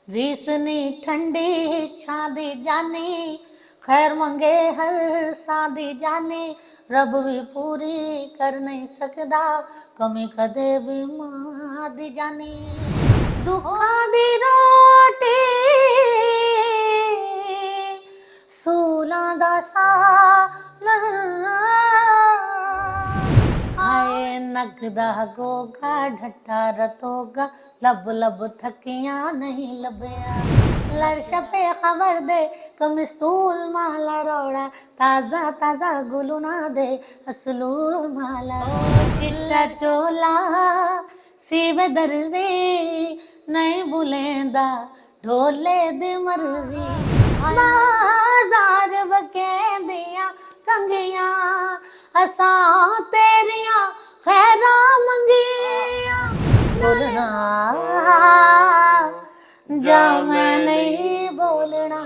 रीसनी ठंडी छादी जानी, खैर मंगे हर सादी जानी, रब भी पूरी कर नहीं सकदा, कमी कदे भी मादी जानी। दुखा दी रोटी सूलां दा सालन, हाय नगदा गोगा ढट्टा रतोगा, लब लब थकियां नहीं लभया। लड़ छपे खबर दे कमिस्तूल माला रोड़ा, ताजा ताजा गुलुना दे असलूल माला चिट्टा चोला सीवे दर्जी, नहीं बुलेंदा ढोले दी मर्जी। बाजार बकेंदियां कंगियां, असां तेरियां खैरा मंगियां। बोलना जा मैं नहीं बोलना,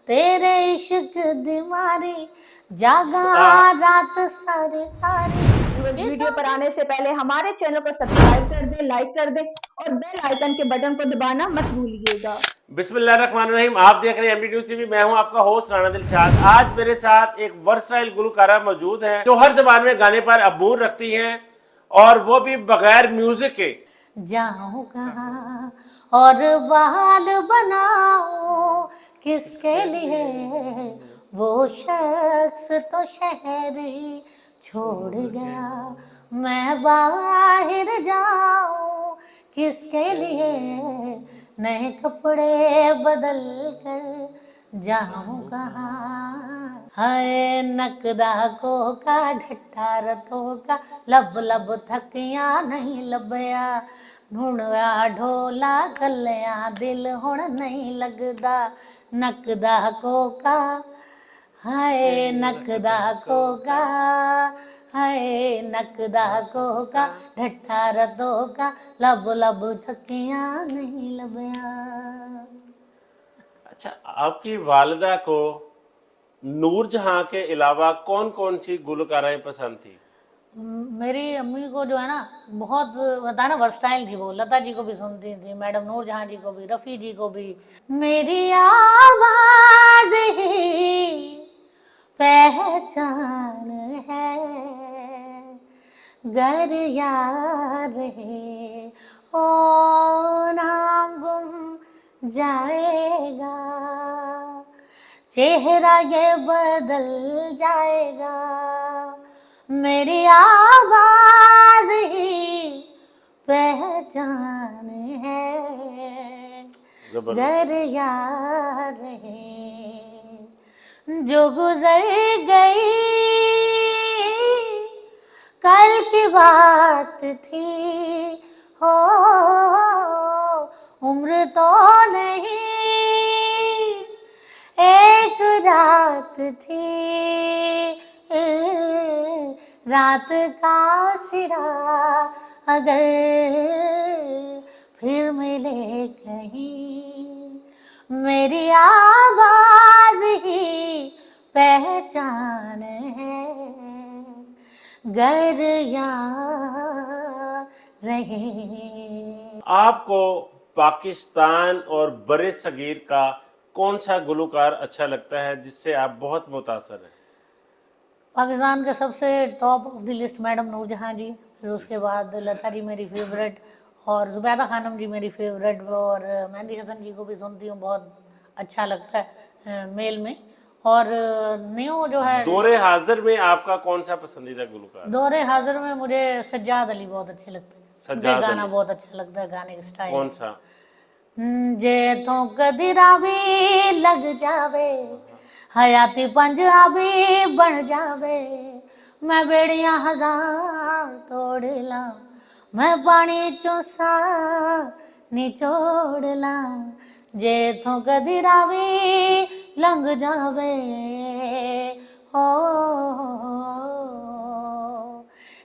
तेरे इश्क दी मारी जागा रात सारी सारी। वीडियो पर आने से पहले हमारे चैनल को सब्सक्राइब कर दें, लाइक कर दें और बेल आइकन के बटन को दबाना मत भूलिएगा। बिस्मिल्लाहिर्रहमानिर्रहीम। आप देख रहे हैं एमडी न्यूज़ टीवी। मैं हूं आपका होस्ट राना दिलशाद। आज मेरे साथ एक वर्सटाइल गुलकारा मौजूद है जो हर जबान में गाने पर अबूर रखती हैं और वो भी बगैर म्यूजिक के। जाऊं कहाँ और बाल बनाऊं किसके लिए, वो शख्स तो शहरी छोड़ गया, मैं बाहर जाऊं किसके लिए, नए कपड़े बदल कर जाऊं कहाँ। हाय नकदा को का ढट्टा रतों का, लब लब थकियां नहीं लभया। ढूंढया ढोला कलिया दिल हुण नहीं लगदा, नकदा को का हाय नकदा को का, हाय नकदा को का ढट्टा रतों का, लब लब थकियां नहीं लभया। अच्छा, आपकी वालिदा को नूरजहां के अलावा कौन कौन सी गुलकाराएं पसंद थी? मेरी अम्मी को जो है ना बहुत बता ना वर्सटाइल थी, वो लता जी को भी सुनती थी, मैडम नूरजहां जी को भी, रफ़ी जी को भी। मेरी आवाज ही पहचान है, गर यार है ओ नाम गुम जाएगा, चेहरा ये बदल जाएगा। मेरी आवाज ही पहचान है, गर यार है जो गुजर गई कल की बात थी, हो उम्र तो नहीं एक रात थी, रात का सिरा अगर फिर मिले कहीं, मेरी आवाज ही पहचान है, गर यार रहे। आपको पाकिस्तान और बरे सगीर का कौन सा गुलकार अच्छा लगता है जिससे आप बहुत मुतासर हैं? पाकिस्तान के सबसे top of the list madam Noorjahan ji, फिर उसके बाद लता जी मेरी फेवरेट, और जुबैदा खानम जी मेरी फेवरेट, और मेहंदी हसन जी को भी सुनती हूँ, बहुत अच्छा लगता है मेल में। और न्यू जो है दौरे हाजिर में आपका कौन सा पसंदीदा गुलकार? दौरे हाजिर में मुझे सज्जाद अली बहुत अच्छे लगते हैं, मुझे गाना बहुत अच्छा लगता है, गाने का स्टाइल। कौन सा? जे तो कदी रावी लग जावे, हयाती पंजाबी बन जावे, मैं बेड़ियां हजार तोड़ ला, मैं पानी चौसा निचोड़ ला, जे तो कदी रावी लंघ जावे, हो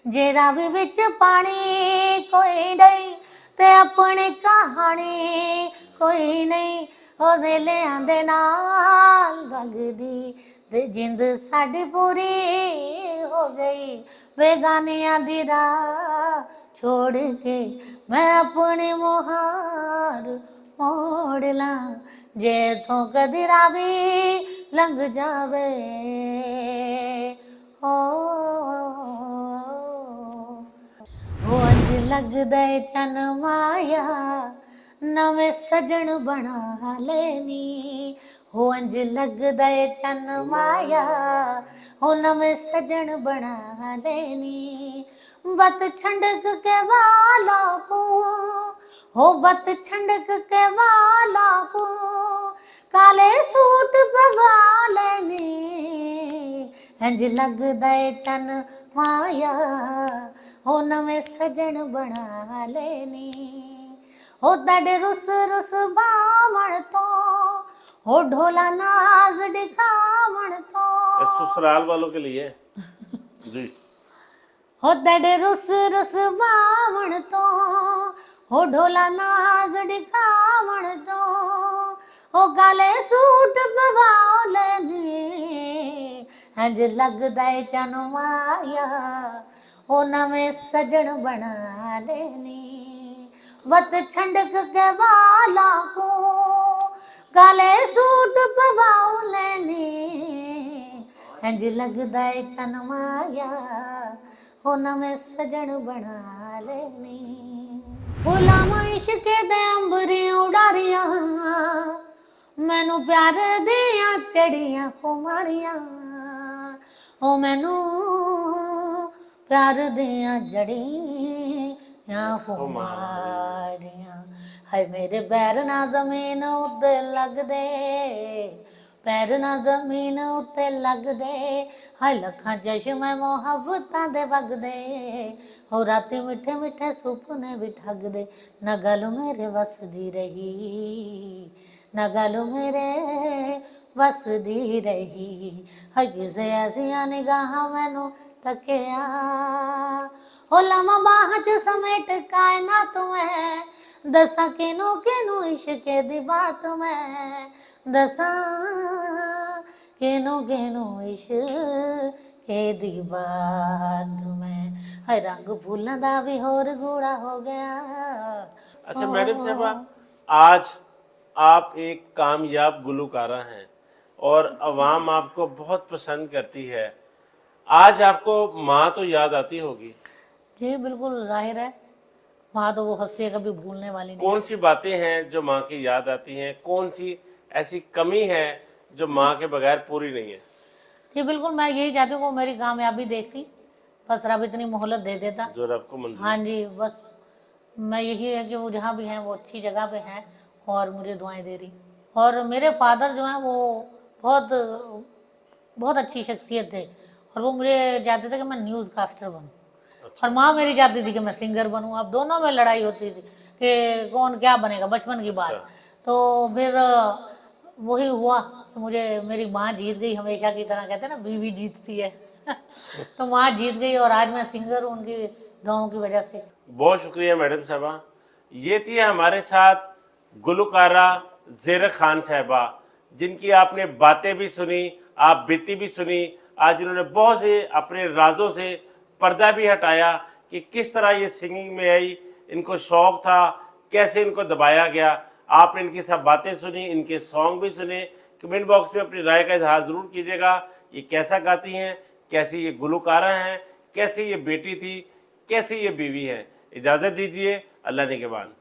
जे रावी विच पानी कोई नहीं ते अपनी कहानी कोई नहीं, ओदे लिआंदे नाल लगदी ते जिंद साडी पूरी हो गई, बेगानियां दी राह छोड़ के मैं अपनी मुहार मोड़ ला जे तो कदी रावी लंघ जावे हो अंज लगदे चन माया नवे सजन बना लेनी हो अंज लगदे चन माया हो नवे सजन बना लेनी बत छंडक के वाला को हो बत छंडक के वाला को काले सूट पवा लेनी इंज लगदे चन माया हो नवे सजन बना लेनी हो तड़े रुस रुस बावण तो हो ढोला नाज दिखावण तो इस ससुराल वालों के लिए जी। हो तड़े रुस रुस बावण तो हो ढोला नाज दिखावण तो हो काले सूट पवालेनी इंज लगदे चन माया हो नवे सजन बना लेनी वत छंडक के वाला को काले सूट पवाऊ लेनी इंज लगदे चन माया हो नवे सजन बना लेनी गुलाम इश्क दे अंबरी उड़ारियां मैनू प्यार दियां चढ़ियां खुमारियां ओ मैनू प्यार दियां जड़ियां खुमारियां हाय मेरे पैर ना जमीन उत्ते लगदे पैर ना जमीन उत्ते लगदे हाय लखां चश्मे मोहब्बतां दे वगदे हो राती मिठे मिठे सुपने भी ठगदे ना गल मेरे वस दी रही ना गल मेरे वस दी रही हाय किसे ऐसियां निगाहां मैनू तकिया हो लमा बाह च समेट कायनात में दसा किनू किनू इश्क दी बात में दसा किनू किनू इश्क दी बात में हाय रंग फूलों दा भी होर गूढ़ा हो गया। अच्छा मैडम साहबा, आज आप एक कामयाब गुलकारा हैं और अवाम आपको बहुत पसंद करती है। आज आपको माँ तो याद आती होगी। जी बिल्कुल जाहिर है, माँ तो वो हस्ती है कभी भूलने वाली नहीं। कौन सी बातें हैं जो माँ की याद आती हैं, कौन सी ऐसी कमी है जो माँ के बगैर पूरी नहीं है? जी बिल्कुल, मैं यही चाहती हूँ कि वो मेरी कामयाबी देखती, बस रब इतनी मोहलत दे देता। जो रब को मंजूर। हाँ जी, बस मैं यही है कि वो जहाँ भी हैं वो अच्छी जगह पे हैं और मुझे दुआएं दे रही। और मेरे फादर जो हैं वो बहुत बहुत अच्छी शख्सियत थे और वो मुझे चाहते थे कि मैं न्यूज़ कास्टर बनूँ। और माँ मेरी चाहती थी कि मैं सिंगर बनूँ। अब दोनों में लड़ाई होती थी कि कौन क्या बनेगा, बचपन की बात। तो फिर वही हुआ कि मुझे मेरी माँ जीत गई, हमेशा की तरह कहते हैं ना बीवी जीतती है तो माँ जीत गई और आज मैं सिंगर हूँ उनकी दुआओं की वजह से। बहुत शुक्रिया मैडम साहबा। ये थी हमारे साथ गुलकारा ज़ेरा खान साहबा, जिनकी आपने बातें भी सुनी, आप बीती भी सुनी। आज इन्होंने बहुत से अपने राजों से पर्दा भी हटाया कि किस तरह ये सिंगिंग में आई, इनको शौक़ था, कैसे इनको दबाया गया। आपने इनकी सब बातें सुनी, इनके सॉन्ग भी सुने। कमेंट बॉक्स में अपनी राय का इजहार ज़रूर कीजिएगा। ये कैसा गाती हैं, कैसी ये गुलकारा हैं, कैसी ये बेटी थी, कैसी ये बीवी है। इजाज़त दीजिए, अल्लाह ने के बाद।